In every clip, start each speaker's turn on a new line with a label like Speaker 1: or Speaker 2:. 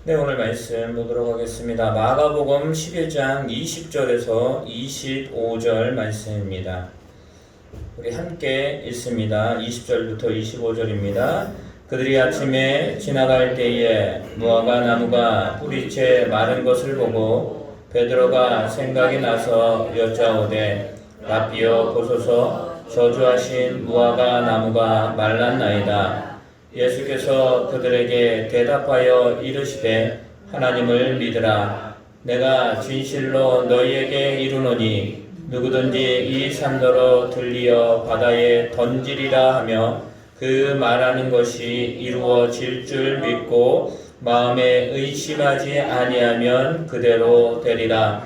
Speaker 1: 네, 오늘 말씀 보도록 하겠습니다. 마가복음 11장 20절에서 25절 말씀입니다. 우리 함께 읽습니다. 20절부터 25절입니다. 그들이 아침에 지나갈 때에 무화과 나무가 뿌리채 마른 것을 보고 베드로가 생각이 나서 여짜오되 라삐여 보소서 저주하신 무화과 나무가 말랐나이다. 예수께서 그들에게 대답하여 이르시되 하나님을 믿으라. 내가 진실로 너희에게 이르노니 누구든지 이 산더러 들리어 바다에 던지리라 하며 그 말하는 것이 이루어질 줄 믿고 마음에 의심하지 아니하면 그대로 되리라.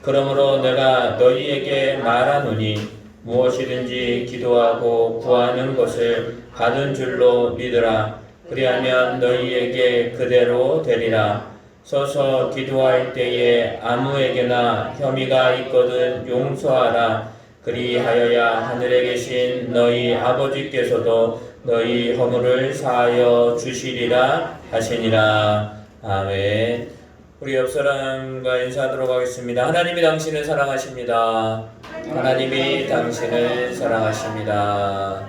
Speaker 1: 그러므로 내가 너희에게 말하노니 무엇이든지 기도하고 구하는 것을 받은 줄로 믿으라. 그리하면 너희에게 그대로 되리라. 서서 기도할 때에 아무에게나 혐의가 있거든 용서하라. 그리하여야 하늘에 계신 너희 아버지께서도 너희 허물을 사하여 주시리라 하시니라. 아멘. 우리 옆 사람과 인사하도록 하겠습니다. 하나님이 당신을 사랑하십니다. 하나님이 당신을 사랑하십니다.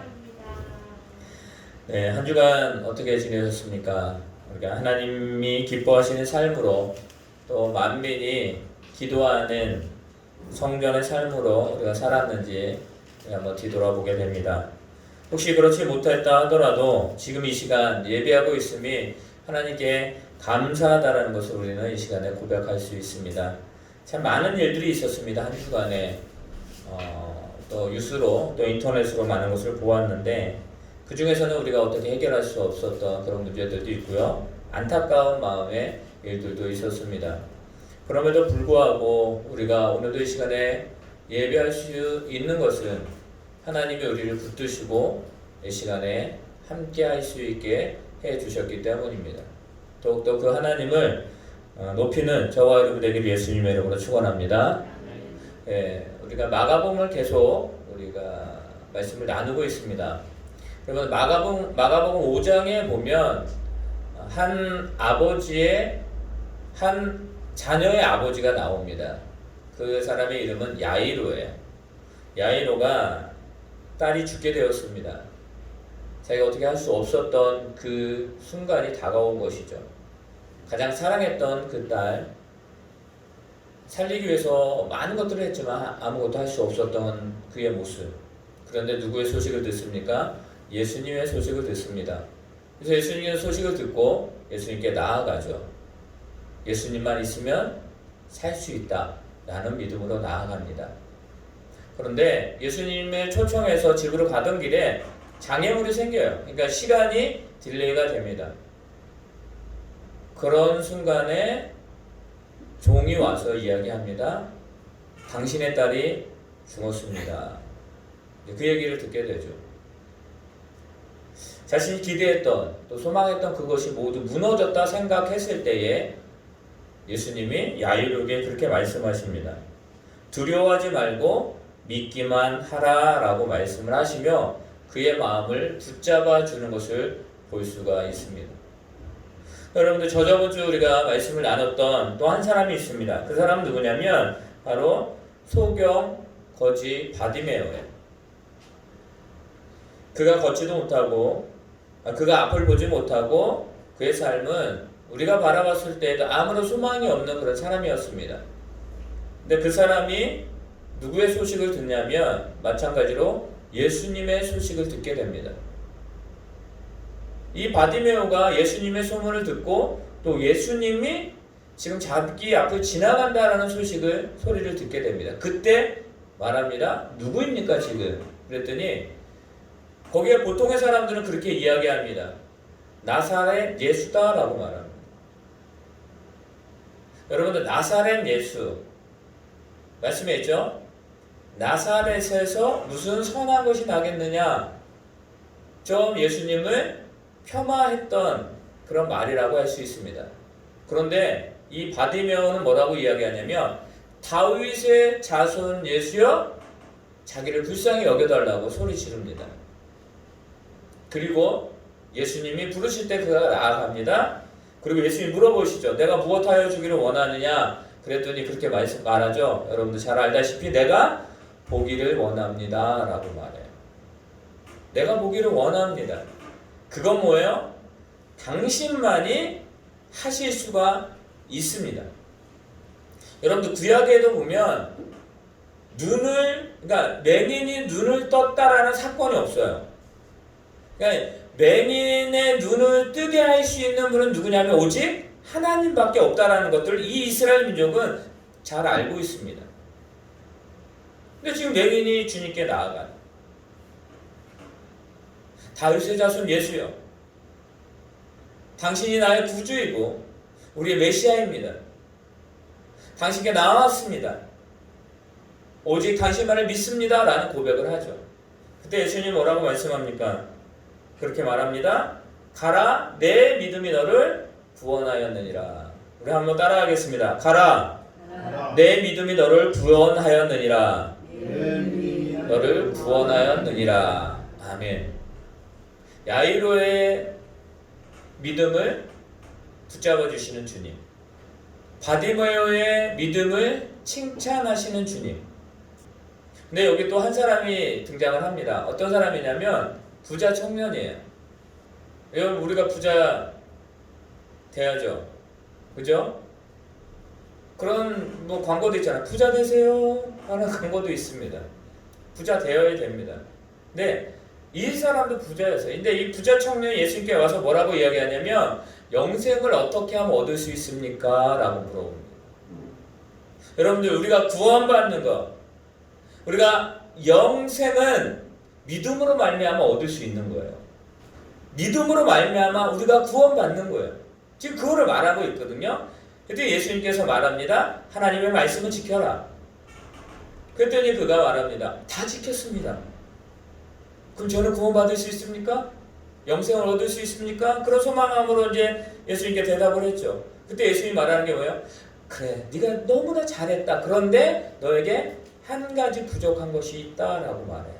Speaker 1: 네, 한 주간 어떻게 지내셨습니까? 우리가 하나님이 기뻐하시는 삶으로 또 만민이 기도하는 성전의 삶으로 우리가 살았는지 한번 뒤돌아보게 됩니다. 혹시 그렇지 못했다 하더라도 지금 이 시간 예배하고 있음이 하나님께 감사하다라는 것을 우리는 이 시간에 고백할 수 있습니다. 참 많은 일들이 있었습니다. 한 주간에 또 뉴스로 또 인터넷으로 많은 것을 보았는데 그 중에서는 우리가 어떻게 해결할 수 없었던 그런 문제들도 있고요. 안타까운 마음의 일들도 있었습니다. 그럼에도 불구하고 우리가 오늘도 이 시간에 예배할 수 있는 것은 하나님이 우리를 붙드시고 이 시간에 함께 할 수 있게 해주셨기 때문입니다. 더욱더 그 하나님을 높이는 저와 여러분 되기를 예수님의 이름으로 축원합니다. 우리가 마가복음을 계속 우리가 말씀을 나누고 있습니다. 여러분 마가복음 5장에 보면 한 아버지의 한 자녀의 아버지가 나옵니다. 그 사람의 이름은 야이로예요. 야이로가 딸이 죽게 되었습니다. 자기가 어떻게 할 수 없었던 그 순간이 다가온 것이죠. 가장 사랑했던 그 딸 살리기 위해서 많은 것들을 했지만 아무것도 할 수 없었던 그의 모습. 그런데 누구의 소식을 듣습니까? 예수님의 소식을 듣습니다. 그래서 예수님의 소식을 듣고 예수님께 나아가죠. 예수님만 있으면 살 수 있다 라는 믿음으로 나아갑니다. 그런데 예수님의 초청해서 집으로 가던 길에 장애물이 생겨요. 그러니까 시간이 딜레이가 됩니다. 그런 순간에 종이 와서 이야기합니다. 당신의 딸이 죽었습니다. 그 얘기를 듣게 되죠. 자신이 기대했던 또 소망했던 그것이 모두 무너졌다 생각했을 때에 예수님이 야이로에게 그렇게 말씀하십니다. 두려워하지 말고 믿기만 하라 라고 말씀을 하시며 그의 마음을 붙잡아 주는 것을 볼 수가 있습니다. 여러분들 저번 주 우리가 말씀을 나눴던 또 한 사람이 있습니다. 그 사람은 누구냐면 바로 소경 거지 바디메오예요. 그가 걷지도 못하고 그가 앞을 보지 못하고 그의 삶은 우리가 바라봤을 때에도 아무런 소망이 없는 그런 사람이었습니다. 근데 그 사람이 누구의 소식을 듣냐면 마찬가지로 예수님의 소식을 듣게 됩니다. 이 바디메오가 예수님의 소문을 듣고 또 예수님이 지금 자기 앞을 지나간다라는 소리를 듣게 됩니다. 그때 말합니다. 누구입니까 지금? 그랬더니 거기에 보통의 사람들은 그렇게 이야기합니다. 나사렛 예수다라고 말합니다. 여러분들 나사렛 예수 말씀했죠? 나사렛에서 무슨 선한 것이 나겠느냐? 좀 예수님을 폄하했던 그런 말이라고 할 수 있습니다. 그런데 이 바디메오는 뭐라고 이야기하냐면 다윗의 자손 예수여 자기를 불쌍히 여겨달라고 소리 지릅니다. 그리고 예수님이 부르실 때 그가 나아갑니다. 그리고 예수님이 물어보시죠. 내가 무엇하여 주기를 원하느냐? 그랬더니 그렇게 말하죠. 여러분들 잘 알다시피 내가 보기를 원합니다 라고 말해요. 내가 보기를 원합니다. 그건 뭐예요? 당신만이 하실 수가 있습니다. 여러분들 구약에도 보면 그러니까 맹인이 눈을 떴다라는 사건이 없어요. 그러니까 맹인의 눈을 뜨게 할 수 있는 분은 누구냐면 오직 하나님밖에 없다라는 것들을 이 이스라엘 민족은 잘 알고 있습니다. 근데 지금 맹인이 주님께 나아가요. 다윗의 자손 예수여, 당신이 나의 구주이고 우리의 메시아입니다. 당신께 나왔습니다. 오직 당신만을 믿습니다 라는 고백을 하죠. 그때 예수님 뭐라고 말씀합니까? 그렇게 말합니다. 가라, 내 믿음이 너를 구원하였느니라. 우리 한번 따라하겠습니다. 가라, 내 믿음이 너를 구원하였느니라. 너를 구원하였느니라. 아멘. 야이로의 믿음을 붙잡아 주시는 주님, 바디메오의 믿음을 칭찬하시는 주님. 근데 여기 또 한 사람이 등장을 합니다. 어떤 사람이냐면 부자 청년이에요. 여러분 우리가 부자 돼야죠, 그죠? 그런 뭐 광고도 있잖아요. 부자 되세요 하는 광고도 있습니다. 부자 되어야 됩니다. 근데 이 사람도 부자였어요. 근데 이 부자 청년이 예수님께 와서 뭐라고 이야기하냐면 영생을 어떻게 하면 얻을 수 있습니까? 라고 물어봅니다. 여러분들 우리가 구원받는 것, 우리가 영생은 믿음으로 말미암아 얻을 수 있는 거예요. 믿음으로 말미암아 우리가 구원받는 거예요. 지금 그거를 말하고 있거든요. 그때 예수님께서 말합니다. 하나님의 말씀을 지켜라. 그랬더니 그가 말합니다. 다 지켰습니다. 그럼 저는 구원받을 수 있습니까? 영생을 얻을 수 있습니까? 그런 소망함으로 이제 예수님께 대답을 했죠. 그때 예수님이 말하는 게 뭐예요? 그래, 네가 너무나 잘했다. 그런데 너에게 한 가지 부족한 것이 있다라고 말해요.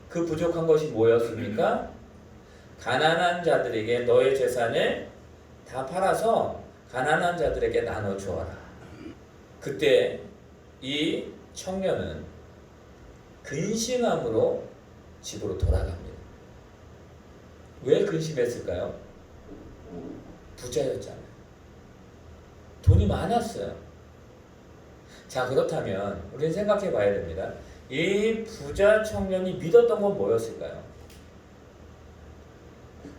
Speaker 1: 그 부족한 것이 뭐였습니까? 가난한 자들에게 너의 재산을 다 팔아서 가난한 자들에게 나눠주어라. 그때 이 청년은 근심함으로 집으로 돌아갑니다. 왜 근심했을까요? 부자였잖아요. 돈이 많았어요. 자, 그렇다면 우리는 생각해 봐야 됩니다. 이 부자 청년이 믿었던 건 뭐였을까요?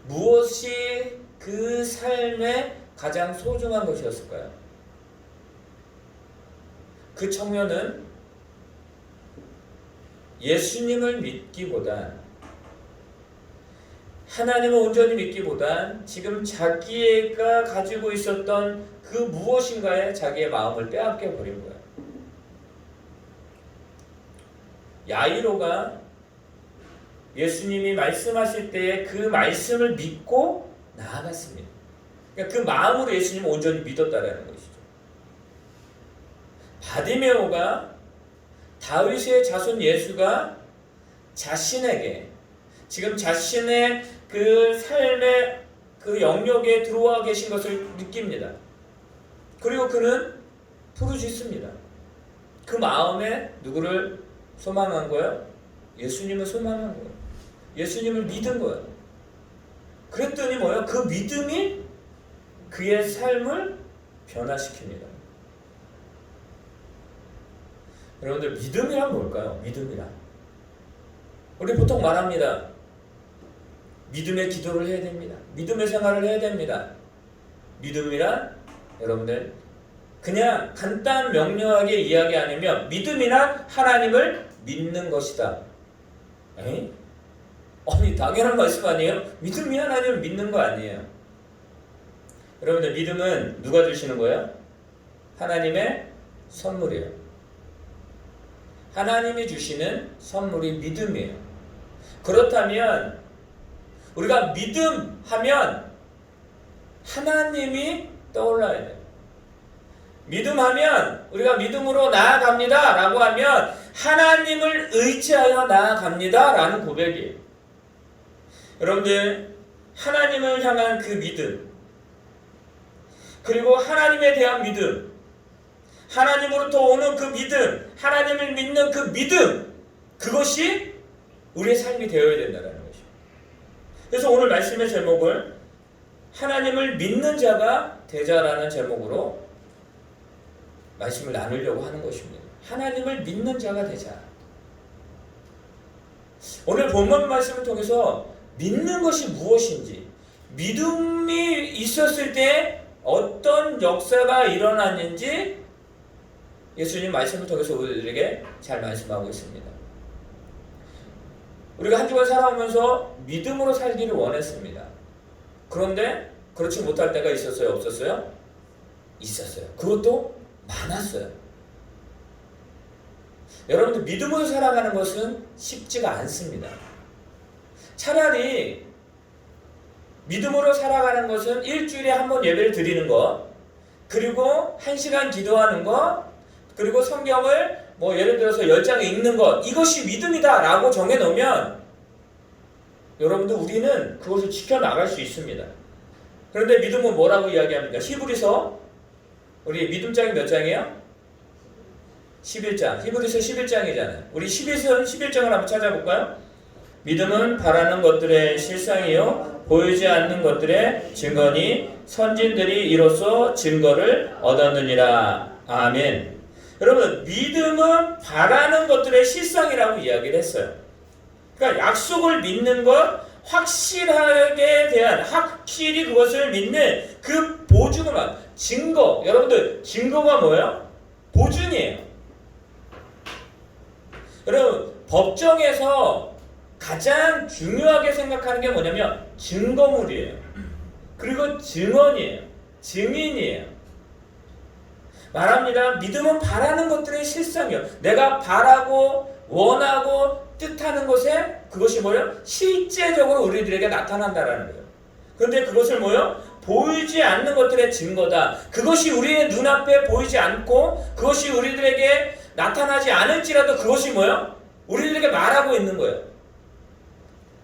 Speaker 1: 무엇이 그 삶에 가장 소중한 것이었을까요? 그 청년은 예수님을 믿기보단, 하나님을 온전히 믿기보단 지금 자기가 가지고 있었던 그 무엇인가에 자기의 마음을 빼앗겨 버린 거예요. 야이로가 예수님이 말씀하실 때에 그 말씀을 믿고 나아갔습니다. 그러니까 그 마음으로 예수님을 온전히 믿었다라는 것이죠. 바디메오가 다윗의 자손 예수가 자신에게 지금 자신의 그 삶의 그 영역에 들어와 계신 것을 느낍니다. 그리고 그는 부르짖습니다. 그 마음에 누구를 소망한 거예요? 예수님을 소망한 거예요. 예수님을 믿은 거예요. 그랬더니 뭐예요? 그 믿음이 그의 삶을 변화시킵니다. 여러분들 믿음이란 뭘까요? 믿음이란 우리 보통 말합니다. 믿음의 기도를 해야 됩니다. 믿음의 생활을 해야 됩니다. 믿음이란 여러분들 그냥 간단 명료하게 이야기 아니면 믿음이란 하나님을 믿는 것이다. 에이? 아니 당연한 말씀 아니에요? 믿음이 하나님을 믿는 거 아니에요. 여러분들 믿음은 누가 주시는 거예요? 하나님의 선물이에요. 하나님이 주시는 선물이 믿음이에요. 그렇다면 우리가 믿음 하면 하나님이 떠올라야 돼요. 믿음하면 우리가 믿음으로 나아갑니다 라고 하면 하나님을 의지하여 나아갑니다 라는 고백이에요. 여러분들 하나님을 향한 그 믿음, 그리고 하나님에 대한 믿음, 하나님으로부터 오는 그 믿음, 하나님을 믿는 그 믿음, 그것이 우리의 삶이 되어야 된다는 것이죠. 그래서 오늘 말씀의 제목을 하나님을 믿는 자가 되자라는 제목으로 말씀을 나누려고 하는 것입니다. 하나님을 믿는 자가 되자. 오늘 본문 말씀을 통해서 믿는 것이 무엇인지, 믿음이 있었을 때 어떤 역사가 일어났는지 예수님 말씀을 통해서 우리에게 잘 말씀하고 있습니다. 우리가 한 주간 살아오면서 믿음으로 살기를 원했습니다. 그런데 그렇지 못할 때가 있었어요? 없었어요? 있었어요. 그것도 많았어요. 여러분들 믿음으로 살아가는 것은 쉽지가 않습니다. 차라리 믿음으로 살아가는 것은 일주일에 한 번 예배를 드리는 것, 그리고 1시간 기도하는 것, 그리고 성경을 예를 들어서 10장 읽는 것, 이것이 믿음이다 라고 정해놓으면 여러분들 우리는 그것을 지켜나갈 수 있습니다. 그런데 믿음은 뭐라고 이야기합니까? 히브리서, 우리 믿음장이 몇 장이에요? 11장. 히브리서 11장이잖아요. 우리 11장을 한번 찾아볼까요? 믿음은 바라는 것들의 실상이요 보이지 않는 것들의 증거니 선진들이 이로써 증거를 얻었느니라. 아멘. 여러분, 믿음은 바라는 것들의 실상이라고 이야기를 했어요. 그러니까 약속을 믿는 것, 확실히 그것을 믿는 그 보증을, 증거. 여러분들, 증거가 뭐예요? 보증이에요. 여러분, 법정에서 가장 중요하게 생각하는 게 뭐냐면 증거물이에요. 그리고 증언이에요. 증인이에요. 말합니다. 믿음은 바라는 것들의 실상이요. 내가 바라고 원하고 뜻하는 것에 그것이 뭐예요? 실제적으로 우리들에게 나타난다라는 거예요. 그런데 그것을 뭐예요? 보이지 않는 것들의 증거다. 그것이 우리의 눈앞에 보이지 않고 그것이 우리들에게 나타나지 않을지라도 그것이 뭐예요? 우리들에게 말하고 있는 거예요.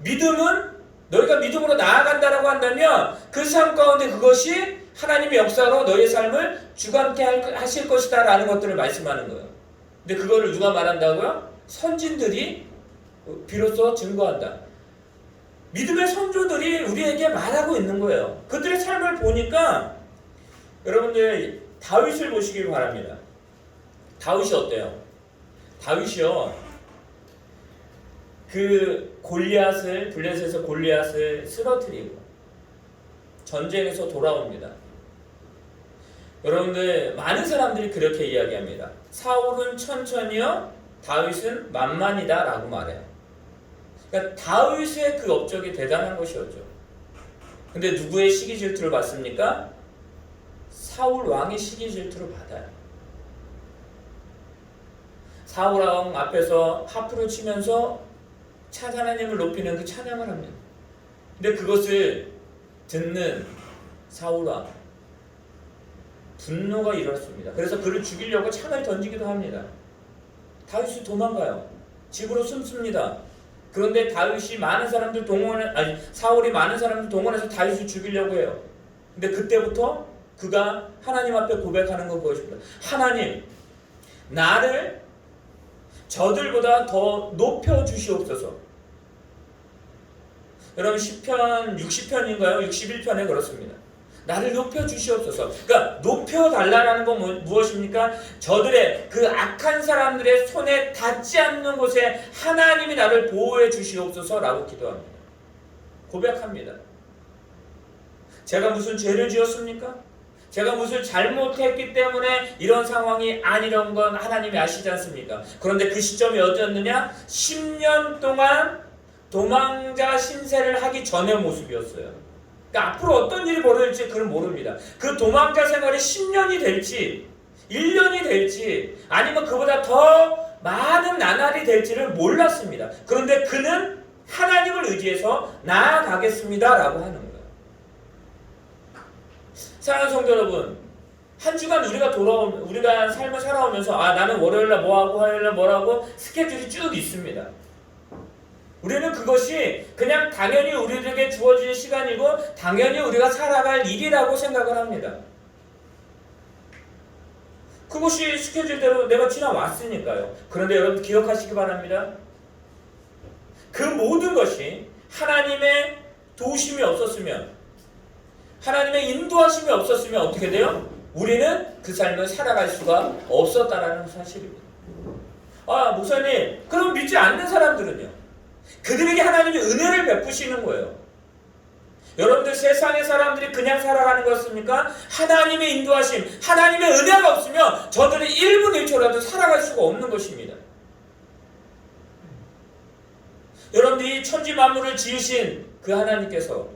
Speaker 1: 믿음은 너희가 믿음으로 나아간다라고 한다면 그 삶 가운데 그것이 하나님의 역사로 너희의 삶을 주관케 하실 것이다 라는 것들을 말씀하는 거예요. 근데 그거를 누가 말한다고요? 선진들이 비로소 증거한다. 믿음의 선조들이 우리에게 말하고 있는 거예요. 그들의 삶을 보니까 여러분들 다윗을 보시길 바랍니다. 다윗이 어때요? 다윗이요, 그 블레셋에서 골리앗을 쓰러뜨리고 전쟁에서 돌아옵니다. 여러분들, 많은 사람들이 그렇게 이야기합니다. 사울은 천천히요, 다윗은 만만이다 라고 말해요. 그러니까 다윗의 그 업적이 대단한 것이었죠. 근데 누구의 시기 질투를 받습니까? 사울 왕의 시기 질투를 받아요. 사울 왕 앞에서 하프를 치면서 하나님을 높이는 그 찬양을 합니다. 근데 그것을 듣는 사울 왕, 분노가 일었습니다. 그래서 그를 죽이려고 창을 던지기도 합니다. 다윗이 도망가요. 집으로 숨습니다. 그런데 사울이 많은 사람들 동원해서 다윗을 죽이려고 해요. 근데 그때부터 그가 하나님 앞에 고백하는 건 그것입니다. 하나님, 나를 저들보다 더 높여 주시옵소서. 여러분, 시편 60편인가요? 61편에 그렇습니다. 나를 높여 주시옵소서. 그러니까 높여 달라라는 건 무엇입니까? 저들의 그 악한 사람들의 손에 닿지 않는 곳에 하나님이 나를 보호해 주시옵소서라고 기도합니다. 고백합니다. 제가 무슨 죄를 지었습니까? 제가 무슨 잘못했기 때문에 이런 상황이 아니란 건 하나님이 아시지 않습니까? 그런데 그 시점이 어디였느냐? 10년 동안 도망자 신세를 하기 전의 모습이었어요. 그러니까 앞으로 어떤 일이 벌어질지 그는 모릅니다. 그 도망자 생활이 10년이 될지 1년이 될지 아니면 그보다 더 많은 나날이 될지를 몰랐습니다. 그런데 그는 하나님을 의지해서 나아가겠습니다 라고 하는 거예요. 사랑하는 성도 여러분, 한 주간 우리가 삶을 살아오면서 나는 월요일날 뭐하고 화요일날 뭐라고 스케줄이 쭉 있습니다. 우리는 그것이 그냥 당연히 우리들에게 주어진 시간이고 당연히 우리가 살아갈 일이라고 생각을 합니다. 그것이 스케줄대로 내가 지나왔으니까요. 그런데 여러분 기억하시기 바랍니다. 그 모든 것이 하나님의 도우심이 없었으면, 하나님의 인도하심이 없었으면 어떻게 돼요? 우리는 그 삶을 살아갈 수가 없었다라는 사실입니다. 아, 목사님, 그럼 믿지 않는 사람들은요? 그들에게 하나님이 은혜를 베푸시는 거예요. 여러분들 세상의 사람들이 그냥 살아가는 것입니까? 하나님의 인도하심, 하나님의 은혜가 없으면 저들이 1분 1초라도 살아갈 수가 없는 것입니다. 여러분들이 천지 만물을 지으신 그 하나님께서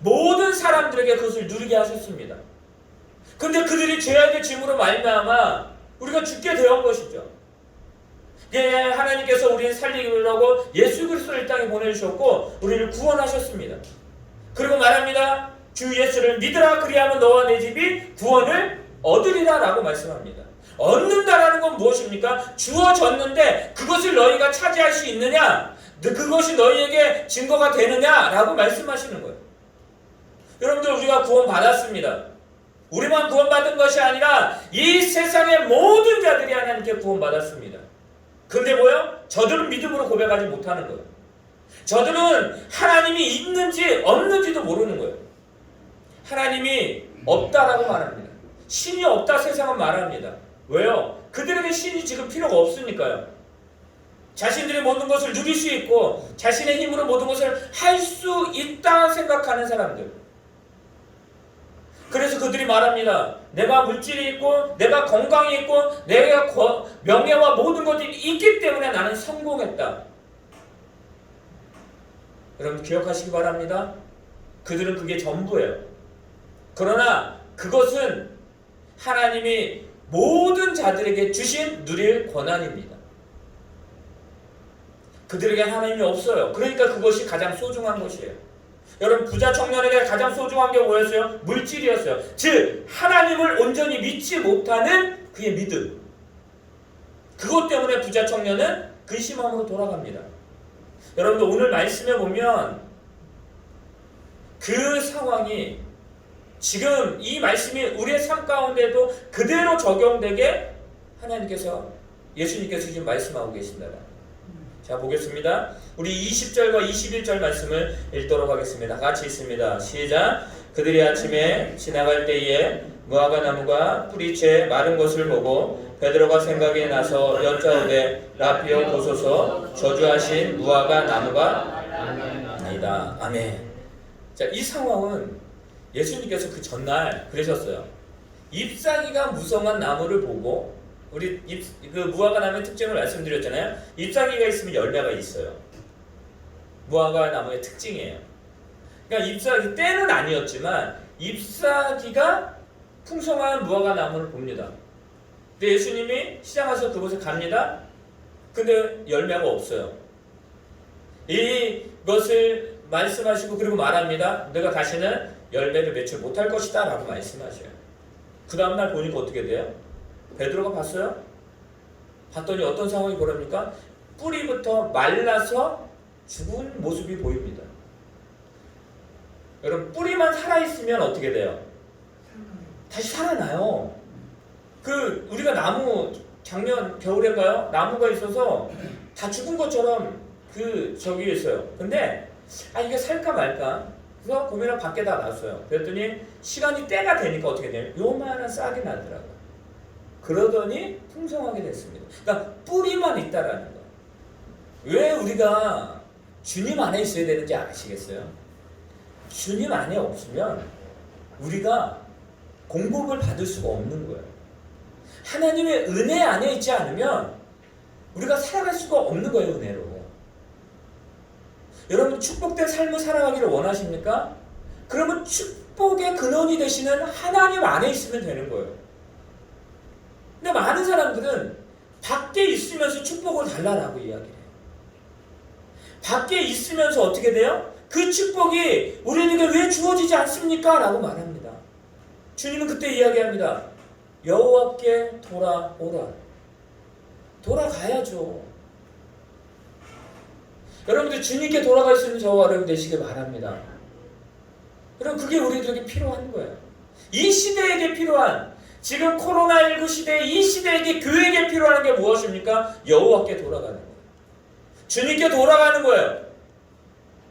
Speaker 1: 모든 사람들에게 그것을 누리게 하셨습니다. 근데 그들이 죄악의 짐으로 말미암아 우리가 죽게 되었던 것이죠. 예, 하나님께서 우리를 살리려고 예수 그리스도를 이 땅에 보내주셨고 우리를 구원하셨습니다. 그리고 말합니다. 주 예수를 믿으라 그리하면 너와 내 집이 구원을 얻으리라 라고 말씀합니다. 얻는다라는 건 무엇입니까? 주어졌는데 그것을 너희가 차지할 수 있느냐? 그것이 너희에게 증거가 되느냐? 라고 말씀하시는 거예요. 여러분들 우리가 구원받았습니다. 우리만 구원받은 것이 아니라 이 세상의 모든 자들이 하나님께 구원받았습니다. 근데 뭐요? 저들은 믿음으로 고백하지 못하는 거예요. 저들은 하나님이 있는지 없는지도 모르는 거예요. 하나님이 없다라고 말합니다. 신이 없다 세상은 말합니다. 왜요? 그들에게 신이 지금 필요가 없으니까요. 자신들이 모든 것을 누릴 수 있고 자신의 힘으로 모든 것을 할 수 있다 생각하는 사람들. 그래서 그들이 말합니다. 내가 물질이 있고 내가 건강이 있고 내가 명예와 모든 것들이 있기 때문에 나는 성공했다. 여러분 기억하시기 바랍니다. 그들은 그게 전부예요. 그러나 그것은 하나님이 모든 자들에게 주신 누릴 권한입니다. 그들에게 하나님이 없어요. 그러니까 그것이 가장 소중한 것이에요. 여러분 부자 청년에게 가장 소중한 게 뭐였어요? 물질이었어요. 즉 하나님을 온전히 믿지 못하는 그의 믿음. 그것 때문에 부자 청년은 근심함으로 돌아갑니다. 여러분들 오늘 말씀에 보면 그 상황이 지금 이 말씀이 우리의 삶 가운데도 그대로 적용되게 하나님께서 예수님께서 지금 말씀하고 계신다. 자 보겠습니다. 우리 20절과 21절 말씀을 읽도록 하겠습니다. 같이 읽습니다. 시작. 그들이 아침에 지나갈 때에 무화과 나무가 뿌리채 마른 것을 보고 베드로가 생각이 나서 여짜오되 라피어 보소서 저주하신 무화과 나무가 아니다. 아멘. 자, 이 상황은 예수님께서 그 전날 그러셨어요. 잎사귀가 무성한 나무를 보고 우리 그 무화과 나무의 특징을 말씀드렸잖아요. 잎사귀가 있으면 열매가 있어요. 무화과 나무의 특징이에요. 그러니까 잎사귀 때는 아니었지만 잎사귀가 풍성한 무화과 나무를 봅니다. 근데 예수님이 시장 가서 그곳에 갑니다. 근데 열매가 없어요. 이것을 말씀하시고 그리고 말합니다. 내가 다시는 열매를 맺지 못할 것이다 라고 말씀하셔요. 그 다음날 보니까 어떻게 돼요? 베드로가 봤어요? 봤더니 어떤 상황이 벌어집니까? 뿌리부터 말라서 죽은 모습이 보입니다. 여러분 뿌리만 살아있으면 어떻게 돼요? 다시 살아나요. 그 우리가 나무 작년 겨울인가요? 나무가 있어서 다 죽은 것처럼 그 저기 있어요. 근데 이게 살까 말까 그래서 고민을 밖에다 놨어요. 그랬더니 시간이 때가 되니까 어떻게 돼요? 요만한 싹이 나더라고요. 그러더니 풍성하게 됐습니다. 그러니까 뿌리만 있다라는 거. 왜 우리가 주님 안에 있어야 되는지 아시겠어요? 주님 안에 없으면 우리가 공급을 받을 수가 없는 거예요. 하나님의 은혜 안에 있지 않으면 우리가 살아갈 수가 없는 거예요. 은혜로. 여러분 축복된 삶을 살아가기를 원하십니까? 그러면 축복의 근원이 되시는 하나님 안에 있으면 되는 거예요. 근데 많은 사람들은 밖에 있으면서 축복을 달라라고 이야기해요. 밖에 있으면서 어떻게 돼요? 그 축복이 우리에게 왜 주어지지 않습니까? 라고 말합니다. 주님은 그때 이야기합니다. 여호와께 돌아오라. 돌아가야죠. 여러분들 주님께 돌아갈 수 있는 저와 여러분 되시길 바랍니다. 여러분 그게 우리들에게 필요한 거예요. 이 시대에게 필요한 지금 코로나19 시대, 이 시대에게 교회에게 필요한 게 무엇입니까? 여호와께 돌아가는 거예요. 주님께 돌아가는 거예요.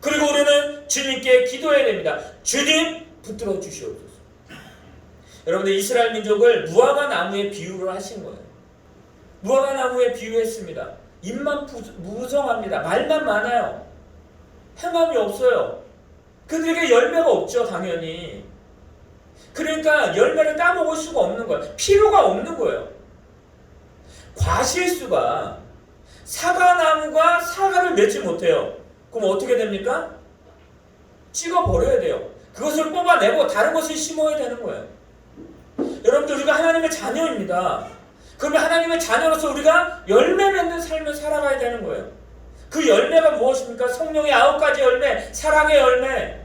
Speaker 1: 그리고 우리는 주님께 기도해야 됩니다. 주님 붙들어 주시옵소서. 여러분들 이스라엘 민족을 무화과 나무에 비유를 하신 거예요. 무화과 나무에 비유했습니다. 입만 무성합니다. 말만 많아요. 행함이 없어요. 그들에게 열매가 없죠, 당연히. 그러니까 열매를 따먹을 수가 없는 거예요. 필요가 없는 거예요. 과실수가 사과나무가 사과를 맺지 못해요. 그럼 어떻게 됩니까? 찍어버려야 돼요. 그것을 뽑아내고 다른 것을 심어야 되는 거예요. 여러분들 우리가 하나님의 자녀입니다. 그러면 하나님의 자녀로서 우리가 열매 맺는 삶을 살아가야 되는 거예요. 그 열매가 무엇입니까? 성령의 9가지 열매, 사랑의 열매.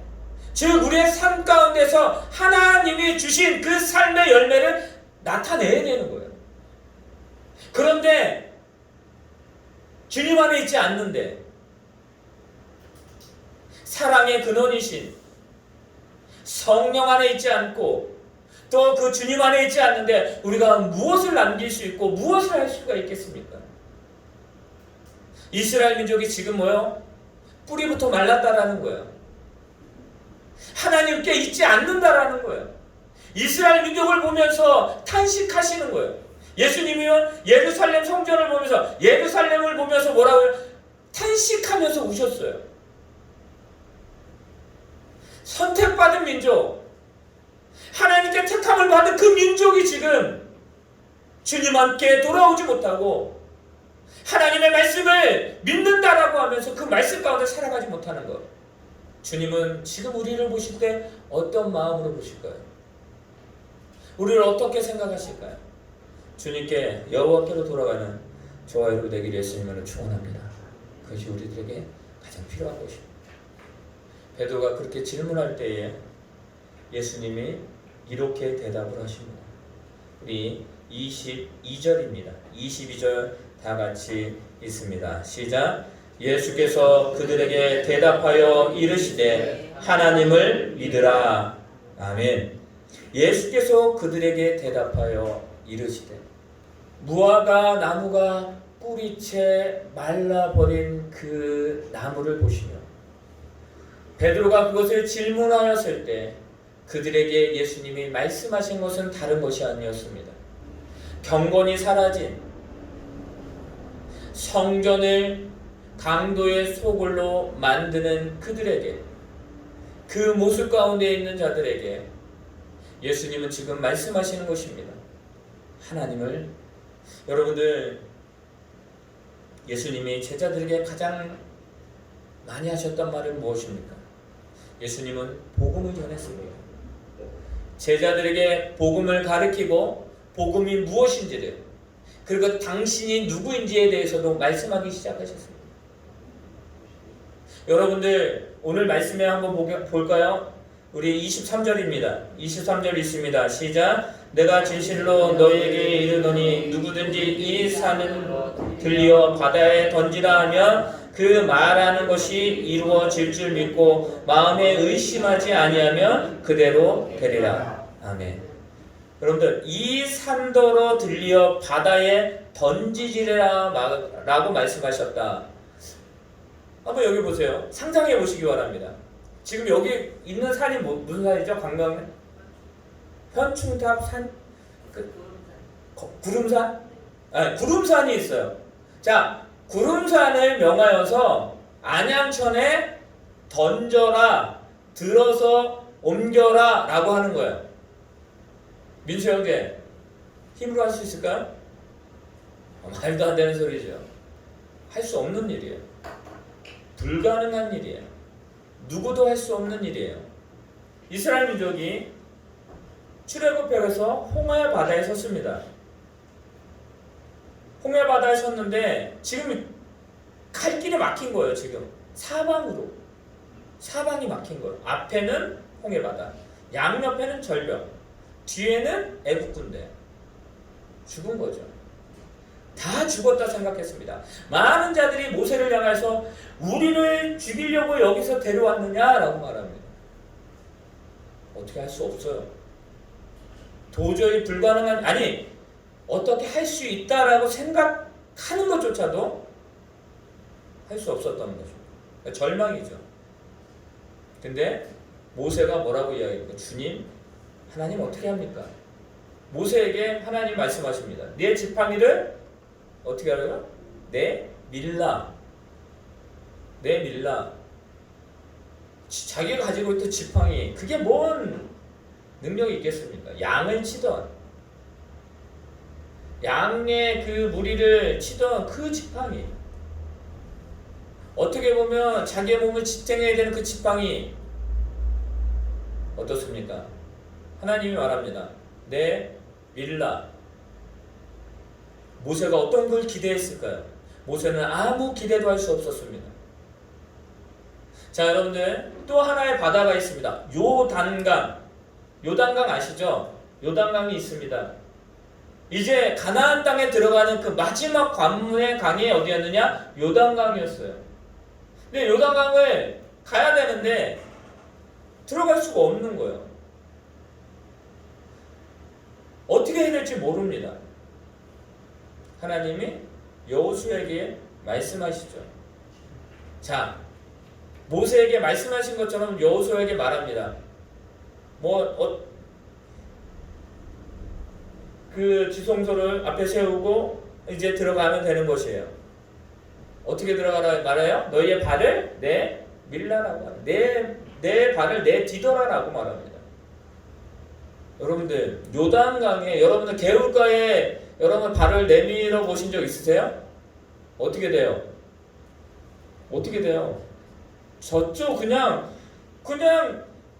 Speaker 1: 즉 우리의 삶 가운데서 하나님이 주신 그 삶의 열매를 나타내야 되는 거예요. 그런데 주님 안에 있지 않는데 사랑의 근원이신 성령 안에 있지 않고 또 그 주님 안에 있지 않는데 우리가 무엇을 남길 수 있고 무엇을 할 수가 있겠습니까? 이스라엘 민족이 지금 뭐요? 뿌리부터 말랐다라는 거예요. 하나님께 있지 않는다라는 거예요. 이스라엘 민족을 보면서 탄식하시는 거예요. 예수님이요 예루살렘 성전을 보면서 예루살렘을 보면서 뭐라고요? 탄식하면서 우셨어요. 선택받은 민족, 하나님께 택함을 받은 그 민족이 지금 주님 함께 돌아오지 못하고 하나님의 말씀을 믿는다라고 하면서 그 말씀 가운데 살아가지 못하는 것. 주님은 지금 우리를 보실 때 어떤 마음으로 보실까요? 우리를 어떻게 생각하실까요? 주님께 여호와께로 돌아가는 저와 여러분 되기를 예수님으로 축원합니다. 그것이 우리들에게 가장 필요한 것입니다. 베드로가 그렇게 질문할 때에 예수님이 이렇게 대답을 하십니다. 우리 22절입니다. 22절 다 같이 읽습니다. 시작. 예수께서 그들에게 대답하여 이르시되 하나님을 믿으라. 아멘. 예수께서 그들에게 대답하여 이르시되 무화과 나무가 뿌리채 말라버린 그 나무를 보시며 베드로가 그것을 질문하였을 때 그들에게 예수님이 말씀하신 것은 다른 것이 아니었습니다. 경건이 사라진 성전을 강도의 소굴로 만드는 그들에게, 그 모습 가운데 있는 자들에게 예수님은 지금 말씀하시는 것입니다. 하나님을, 여러분들 예수님이 제자들에게 가장 많이 하셨던 말은 무엇입니까? 예수님은 복음을 전했습니다. 제자들에게 복음을 가르치고 복음이 무엇인지를, 그리고 당신이 누구인지에 대해서도 말씀하기 시작하셨습니다. 여러분들 오늘 말씀에 한번 볼까요? 우리 23절입니다. 23절 있습니다. 시작. 내가 진실로 너희에게 이르노니 누구든지 이 산을 들려 바다에 던지라 하면 그 말하는 것이 이루어질 줄 믿고 마음에 의심하지 아니하면 그대로 되리라. 아멘. 여러분들 이 산더러 들려 바다에 던지지라 라고 말씀하셨다. 한번 여기 보세요. 상상해 보시기 바랍니다. 지금 여기 있는 산이 무슨 산이죠? 관광 현충탑 산? 구름산? 구름산이 있어요. 자, 구름산을 명하여서 안양천에 던져라, 들어서 옮겨라 라고 하는 거예요. 민수 형제, 힘으로 할 수 있을까요? 말도 안 되는 소리죠. 할 수 없는 일이에요. 불가능한 일이에요. 누구도 할 수 없는 일이에요. 이스라엘 민족이 출애굽해서 홍해 바다에 섰습니다. 홍해 바다에 섰는데 지금 갈 길이 막힌 거예요. 지금 사방이 막힌 거예요. 앞에는 홍해 바다, 양옆에는 절벽, 뒤에는 애국 군대. 죽은 거죠. 다 죽었다 생각했습니다. 많은 자들이 모세를 향해서 우리를 죽이려고 여기서 데려왔느냐라고 말합니다. 어떻게 할 수 없어요. 도저히 불가능한, 아니 어떻게 할 수 있다라고 생각하는 것조차도 할 수 없었던 거죠. 그러니까 절망이죠. 근데 모세가 뭐라고 이야기합니까? 주님, 하나님 어떻게 합니까? 모세에게 하나님 말씀하십니다. 네 지팡이를 어떻게 하라고요? 내밀라. 자기가 가지고 있던 지팡이, 그게 뭔 능력이 있겠습니까? 양을 치던, 양의 그 무리를 치던 그 지팡이, 어떻게 보면 자기의 몸을 지탱해야 되는 그 지팡이, 어떻습니까? 하나님이 말합니다. 내밀라. 모세가 어떤 걸 기대했을까요? 모세는 아무 기대도 할 수 없었습니다. 자, 여러분들, 또 하나의 바다가 있습니다. 요단강. 요단강 아시죠? 요단강이 있습니다. 이제 가나안 땅에 들어가는 그 마지막 관문의 강이 어디였느냐? 요단강이었어요. 근데 요단강을 가야 되는데 들어갈 수가 없는 거예요. 어떻게 해야 될지 모릅니다. 하나님이 여호수아에게 말씀하시죠. 자, 모세에게 말씀하신 것처럼 여호수아에게 말합니다. 그 지성소를 앞에 세우고 이제 들어가면 되는 것이에요. 어떻게 들어가라 말해요? 너희의 발을 내밀라라고 말해요. 내 발을 내디뎌라라고 말합니다. 여러분들, 요단강에, 여러분들 개울가에 여러분 발을 내밀어 보신 적 있으세요? 어떻게 돼요? 젖죠. 그냥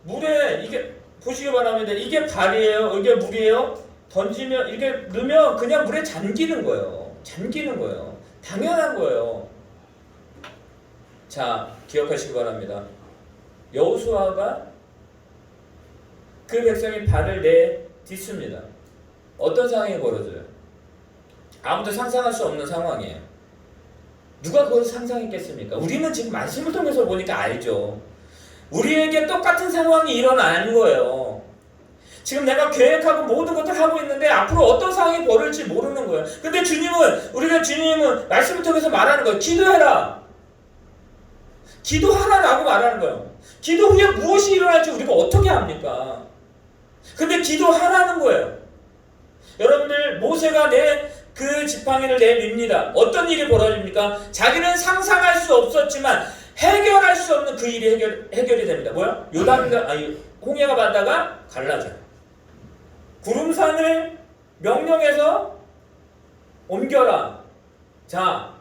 Speaker 1: 물에, 이게 보시기 바랍니다. 이게 발이에요? 이게 물이에요? 던지면, 이게 넣으면 그냥 물에 잠기는 거예요. 당연한 거예요. 자, 기억하시기 바랍니다. 여호수아가 그 백성이 발을 내딛습니다. 어떤 상황이 벌어져요? 아무도 상상할 수 없는 상황이에요. 누가 그걸 상상했겠습니까? 우리는 지금 말씀을 통해서 보니까 알죠. 우리에게 똑같은 상황이 일어나는 거예요. 지금 내가 계획하고 모든 것들 하고 있는데 앞으로 어떤 상황이 벌어질지 모르는 거예요. 근데 주님은 말씀을 통해서 말하는 거예요. 기도하라라고 말하는 거예요. 기도 후에 무엇이 일어날지 우리가 어떻게 압니까? 근데 기도하라는 거예요. 여러분들, 모세가 그 지팡이를 내밉니다. 어떤 일이 벌어집니까? 자기는 상상할 수 없었지만 해결할 수 없는 그 일이 해결이 됩니다. 뭐야? 홍해가 바다가 갈라져요. 구름산을 명령해서 옮겨라. 자,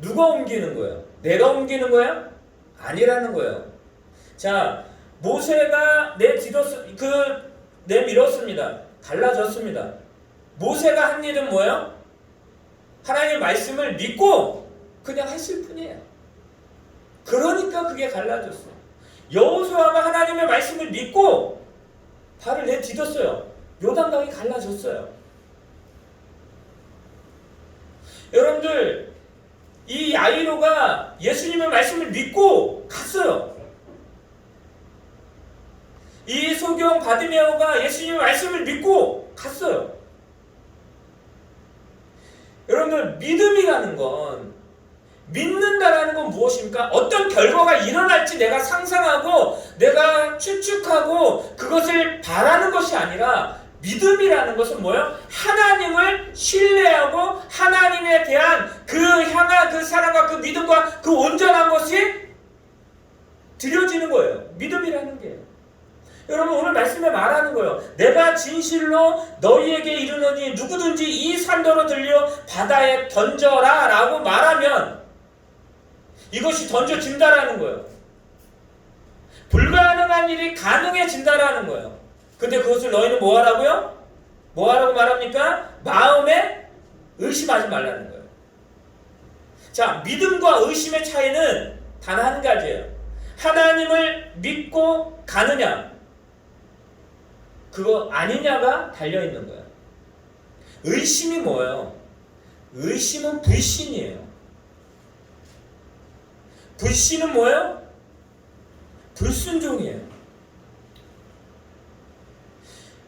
Speaker 1: 누가 옮기는 거예요? 내가 옮기는 거야? 아니라는 거예요. 자, 모세가 내밀었습니다. 갈라졌습니다. 모세가 한 일은 뭐예요? 하나님의 말씀을 믿고 그냥 했을 뿐이에요. 그러니까 그게 갈라졌어요. 여호수아가 하나님의 말씀을 믿고 발을 내딛었어요. 요단강이 갈라졌어요. 여러분들, 이 야이로가 예수님의 말씀을 믿고 갔어요. 이 소경 바디메오가 예수님의 말씀을 믿고 갔어요. 여러분들, 믿음이라는 건, 믿는다라는 건 무엇입니까? 어떤 결과가 일어날지 내가 상상하고 내가 추측하고 그것을 바라는 것이 아니라, 믿음이라는 것은 뭐예요? 하나님을 신뢰하고 하나님에 대한 그 사랑과 그 믿음과 그 온전한 것이 드려지는 거예요. 믿음이라는 게. 여러분, 오늘 말씀에 말하는 거예요. 내가 진실로 너희에게 이르노니 누구든지 이 산더러 들려 바다에 던져라 라고 말하면 이것이 던져진다라는 거예요. 불가능한 일이 가능해진다라는 거예요. 근데 그것을 너희는 뭐 하라고요? 뭐 하라고 말합니까? 마음에 의심하지 말라는 거예요. 자, 믿음과 의심의 차이는 단 한 가지예요. 하나님을 믿고 가느냐, 그거 아니냐가 달려있는 거예요. 의심이 뭐예요? 의심은 불신이에요. 불신은 뭐예요? 불순종이에요.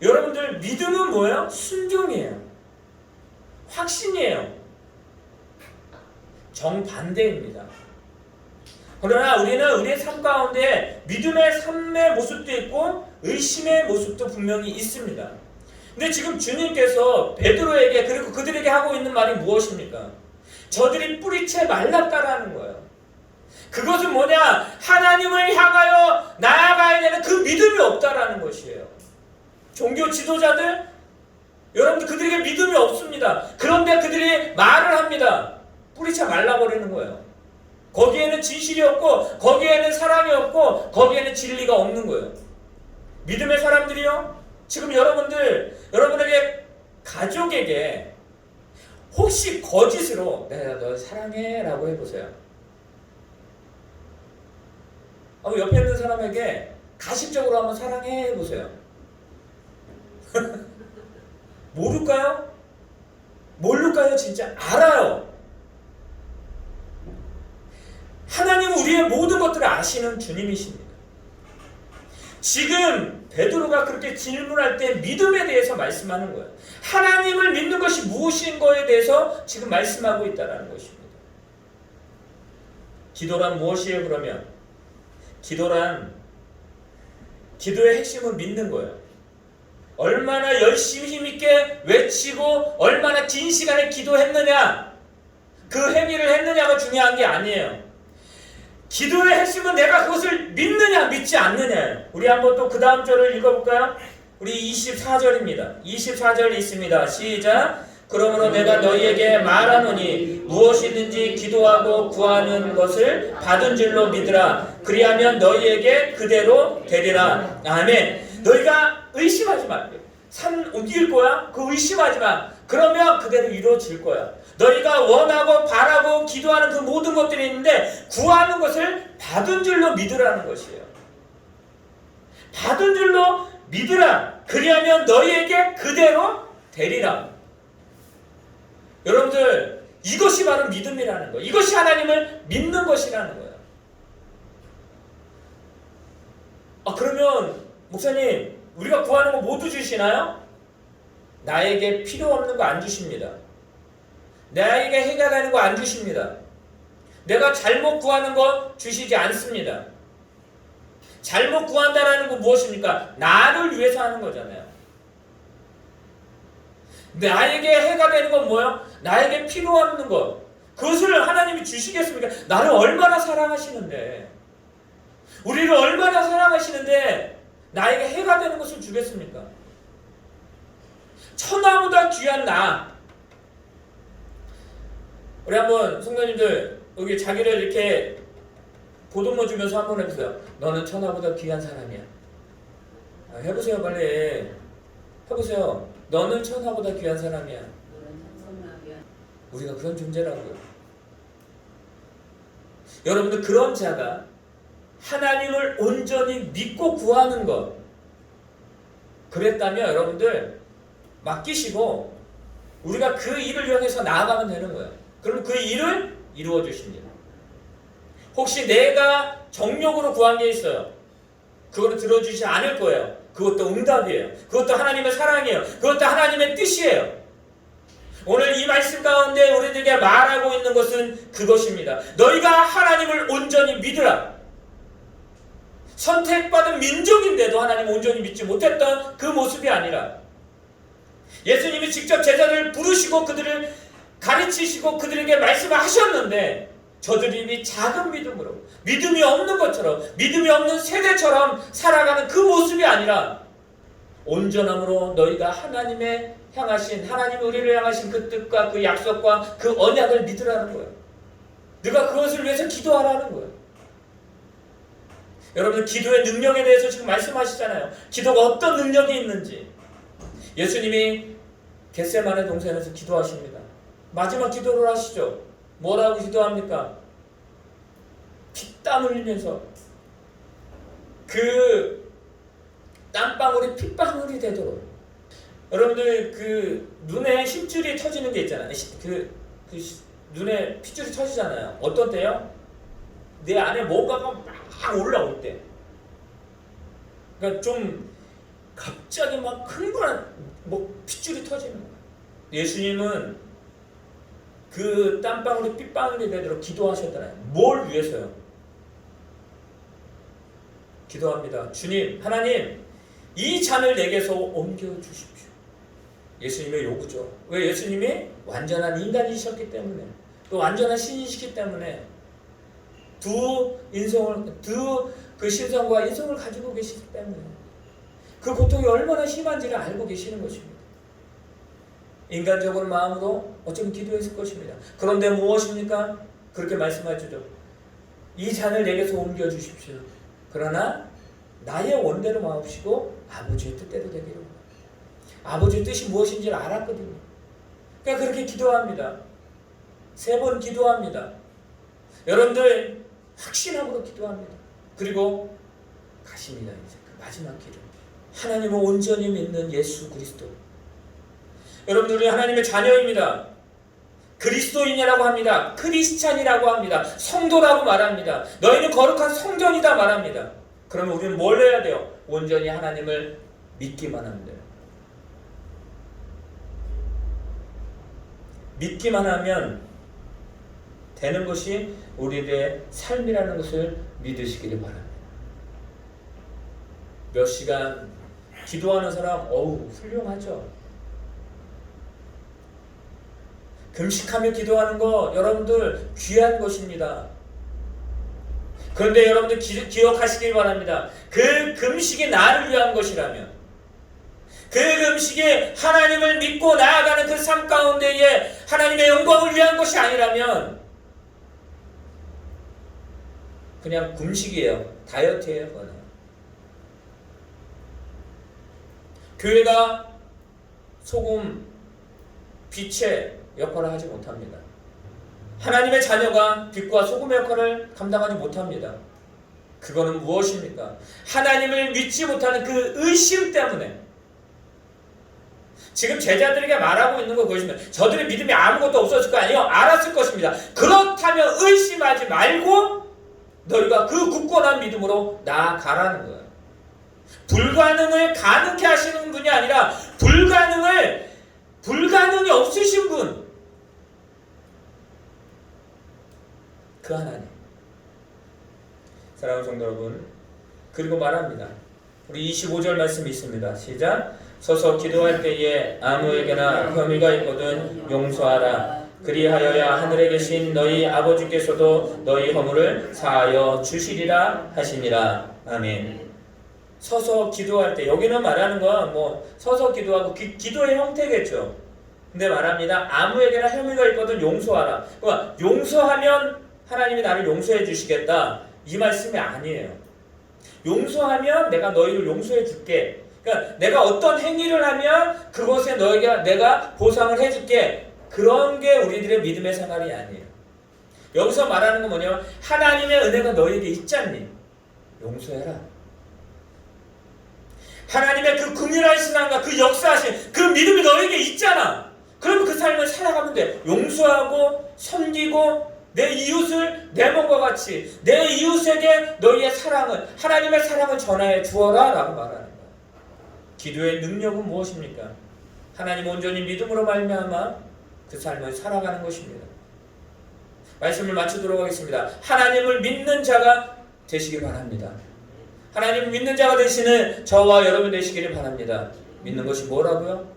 Speaker 1: 여러분들 믿음은 뭐예요? 순종이에요. 확신이에요. 정반대입니다. 그러나 우리는 우리의 삶 가운데 믿음의 삶의 모습도 있고 의심의 모습도 분명히 있습니다. 근데 지금 주님께서 베드로에게 그리고 그들에게 하고 있는 말이 무엇입니까? 저들이 뿌리채 말랐다라는 거예요. 그것은 뭐냐? 하나님을 향하여 나아가야 되는 그 믿음이 없다라는 것이에요. 종교 지도자들, 여러분들 그들에게 믿음이 없습니다. 그런데 그들이 말을 합니다. 뿌리채 말라버리는 거예요. 거기에는 진실이 없고 거기에는 사랑이 없고 거기에는 진리가 없는 거예요. 믿음의 사람들이요, 지금 여러분에게 가족에게 혹시 거짓으로 내가 너 사랑해 라고 해보세요. 옆에 있는 사람에게 가식적으로 한번 사랑해 해보세요. 모를까요? 모를까요? 진짜 알아요. 하나님은 우리의 모든 것들을 아시는 주님이십니다. 지금 베드로가 그렇게 질문할 때 믿음에 대해서 말씀하는 거예요. 하나님을 믿는 것이 무엇인 거에 대해서 지금 말씀하고 있다는 것입니다. 기도란 무엇이에요? 그러면 기도의 핵심은 믿는 거예요. 얼마나 열심히 힘있게 외치고 얼마나 긴 시간에 기도했느냐, 그 행위를 했느냐가 중요한 게 아니에요. 기도의 핵심은 내가 그것을 믿느냐 믿지 않느냐예요. 우리 한번 또 그 다음 절을 읽어볼까요? 우리 24절입니다. 24절 있습니다. 시작. 그러므로 내가 너희에게 말하노니 무엇이든지 기도하고 구하는 것을 받은 줄로 믿으라. 그리하면 너희에게 그대로 되리라. 아멘. 너희가 의심하지 마. 산 옮길 거야? 그 의심하지 마. 그러면 그대로 이루어질 거야. 너희가 원하고 바라고 기도하는 그 모든 것들이 있는데 구하는 것을 받은 줄로 믿으라는 것이에요. 받은 줄로 믿으라. 그리하면 너희에게 그대로 되리라. 여러분들, 이것이 바로 믿음이라는 거예요. 이것이 하나님을 믿는 것이라는 거예요. 그러면 목사님, 우리가 구하는 거 모두 주시나요? 나에게 필요 없는 거 안 주십니다. 나에게 해결하는 거 안 주십니다. 내가 잘못 구하는 거 주시지 않습니다. 잘못 구한다라는 건 무엇입니까? 나를 위해서 하는 거잖아요. 나에게 해가 되는 건 뭐예요? 나에게 필요 없는 것. 그것을 하나님이 주시겠습니까? 나를 얼마나 사랑하시는데, 우리를 얼마나 사랑하시는데 나에게 해가 되는 것을 주겠습니까? 천하보다 귀한 나. 우리 한번 성도님들 여기 자기를 이렇게 보듬어 주면서 한번 해보세요. 너는 천하보다 귀한 사람이야. 해보세요, 빨리. 해보세요. 너는 천하보다 귀한 사람이야. 우리가 그런 존재라고요. 여러분들, 그런 자가 하나님을 온전히 믿고 구하는 것, 그랬다면 여러분들 맡기시고 우리가 그 일을 향해서 나아가면 되는 거예요. 그럼 그 일을 이루어 주십니다. 혹시 내가 정욕으로 구한 게 있어요. 그거를 들어주지 않을 거예요. 그것도 응답이에요. 그것도 하나님의 사랑이에요. 그것도 하나님의 뜻이에요. 오늘 이 말씀 가운데 우리들에게 말하고 있는 것은 그것입니다. 너희가 하나님을 온전히 믿으라. 선택받은 민족인데도 하나님을 온전히 믿지 못했던 그 모습이 아니라, 예수님이 직접 제자들을 부르시고 그들을 가르치시고 그들에게 말씀을 하셨는데 저들이 작은 믿음으로, 믿음이 없는 것처럼, 믿음이 없는 세대처럼 살아가는 그 모습이 아니라 온전함으로 너희가 하나님의 향하신, 하나님 우리를 향하신 그 뜻과 그 약속과 그 언약을 믿으라는 거예요. 네가 그것을 위해서 기도하라는 거예요. 여러분, 기도의 능력에 대해서 지금 말씀하시잖아요. 기도가 어떤 능력이 있는지. 예수님이 겟세마네 동산에서 기도하십니다. 마지막 기도를 하시죠. 뭐라고 기도합니까? 피땀 흘리면서 그 땀방울이 핏방울이 되도록. 여러분들, 그 눈에 힘줄이 터지는 게 있잖아요. 눈에 핏줄이 터지잖아요. 어떤 때요? 내 안에 뭔가가 막 올라올 때. 그러니까 좀 갑자기 막 흥분한 핏줄이 터지는 거예요. 예수님은 그 땀방울이 핏방울이 되도록 기도하셨잖아요. 뭘 위해서요? 기도합니다. 주님, 하나님, 이 잔을 내게서 옮겨주십시오. 예수님의 요구죠. 왜? 예수님이 완전한 인간이셨기 때문에, 또 완전한 신이시기 때문에 그 신성과 인성을 가지고 계시기 때문에 그 고통이 얼마나 심한지를 알고 계시는 것입니다. 인간적으로 마음으로 어쩌면 기도했을 것입니다. 그런데 무엇입니까? 그렇게 말씀하시죠. 이 잔을 내게서 옮겨주십시오. 그러나 나의 원대로 마옵시고 아버지의 뜻대로 되기를. 아버지의 뜻이 무엇인지를 알았거든요. 그러니까 그렇게 기도합니다. 3번 기도합니다. 여러분들 확신함으로 기도합니다. 그리고 가십니다. 이제 그 마지막 길은 하나님을 온전히 믿는 예수 그리스도. 여러분들이 하나님의 자녀입니다. 그리스도인이라고 합니다. 크리스찬이라고 합니다. 성도라고 말합니다. 너희는 거룩한 성전이다 말합니다. 그러면 우리는 뭘 해야 돼요? 온전히 하나님을 믿기만 하면 돼요. 믿기만 하면 되는 것이 우리의 삶이라는 것을 믿으시기를 바랍니다. 몇 시간 기도하는 사람, 훌륭하죠. 금식하며 기도하는 거 여러분들 귀한 것입니다. 그런데 여러분들 기억하시길 바랍니다. 그 금식이 나를 위한 것이라면, 그 금식이 하나님을 믿고 나아가는 그 삶 가운데에 하나님의 영광을 위한 것이 아니라면 그냥 금식이에요. 다이어트예요. 그거는. 교회가 소금, 빛의 역할을 하지 못합니다. 하나님의 자녀가 빛과 소금의 역할을 감당하지 못합니다. 그거는 무엇입니까? 하나님을 믿지 못하는 그 의심 때문에. 지금 제자들에게 말하고 있는 거 보시면 저들의 믿음이 아무것도 없었을 거 아니에요? 알았을 것입니다. 그렇다면 의심하지 말고 너희가 그 굳건한 믿음으로 나아가라는 거예요. 불가능을 가능케 하시는 분이 아니라 불가능이 없으신 분, 그 하나님. 사랑하는 성도 여러분, 그리고 말합니다. 우리 25절 말씀이 있습니다. 시작. 서서 기도할 때에 아무에게나 혐의가 있거든 용서하라. 그리하여야 하늘에 계신 너희 아버지께서도 너희 허물을 사하여 주시리라 하시니라. 아멘. 서서 기도할 때, 여기는 말하는 건 서서 기도하고 기도의 형태겠죠. 근데 말합니다. 아무에게나 혐의가 있거든 용서하라. 그러니까 용서하면 하나님이 나를 용서해 주시겠다, 이 말씀이 아니에요. 용서하면 내가 너희를 용서해 줄게. 그러니까 내가 어떤 행위를 하면 그것에 너에게 내가 보상을 해줄게. 그런 게 우리들의 믿음의 생활이 아니에요. 여기서 말하는 건 뭐냐면 하나님의 은혜가 너에게 있잖니, 용서해라. 하나님의 그 긍휼한 신앙과 그 역사하신 그 믿음이 너에게 있잖아. 그러면 그 삶을 살아가면 돼. 용서하고 섬기고 내 이웃을 내 몸과 같이, 내 이웃에게 너희의 사랑을, 하나님의 사랑을 전하여 주어라 라고 말하는 거야. 기도의 능력은 무엇입니까? 하나님 온전히 믿음으로 말미암아 그 삶을 살아가는 것입니다. 말씀을 마치도록 하겠습니다. 하나님을 믿는 자가 되시길 바랍니다. 하나님을 믿는 자가 되시는 저와 여러분 되시기를 바랍니다. 믿는 것이 뭐라고요?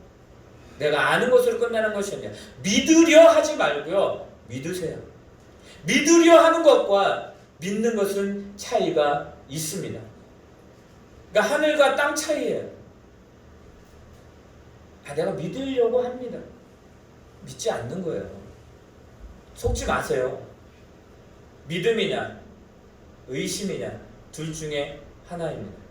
Speaker 1: 내가 아는 것으로 끝나는 것이 아니야. 믿으려 하지 말고요, 믿으세요. 믿으려 하는 것과 믿는 것은 차이가 있습니다. 그러니까 하늘과 땅 차이예요. 내가 믿으려고 합니다. 믿지 않는 거예요. 속지 마세요. 믿음이냐 의심이냐 둘 중에 하나입니다.